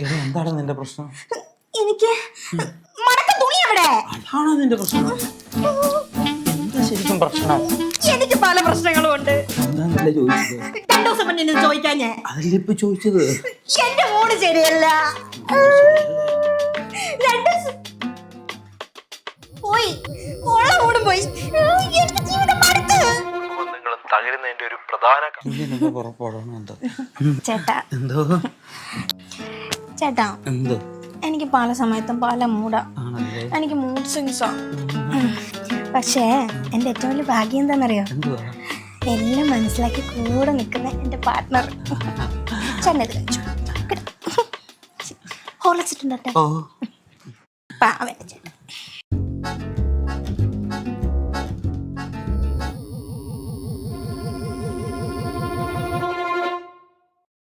എന്താണ് നിന്റെ പ്രശ്നം? എനിക്ക് മടക്ക തുണി എവിടെ? അതാണോ നിന്റെ പ്രശ്നം? എന്താ ശരിക്കും പ്രശ്നം? എനിക്ക് പല പ്രശ്നങ്ങളും ഉണ്ട്. എന്താന്നല്ലേ ചോദിച്ചത്? 2 ദിവസം മുന്നേ ചോദിക്കാൻ ഞാൻ അതല്ലേ ഇപ്പൊ ചോദിച്ചത്? എന്റെ മൂഡ് ശരിയല്ല. 2 ദിവസം പോയി, ഉള്ള മൂടും പോയി. എന്റെ ജീവിതം മടുത്ത്. തകരുന്നതിന്റെ ഒരു പ്രധാന ചേട്ടാ എന്തോ ചേട്ടാ എന്തോ എനിക്ക് പല സമയത്തും പല മൂടാ. എനിക്ക് മൂഡ് സ്വിങ്സാ. പക്ഷേ എൻ്റെ ഏറ്റവും വലിയ ഭാഗ്യം എന്താണെന്നറിയോ? എല്ലാം മനസ്സിലാക്കി കൂടെ നിൽക്കുന്ന എൻ്റെ പാർട്ട്ണർ. ചെന്നത് കഴിച്ചു ഹോളിച്ചിട്ടുണ്ടോ? പാവ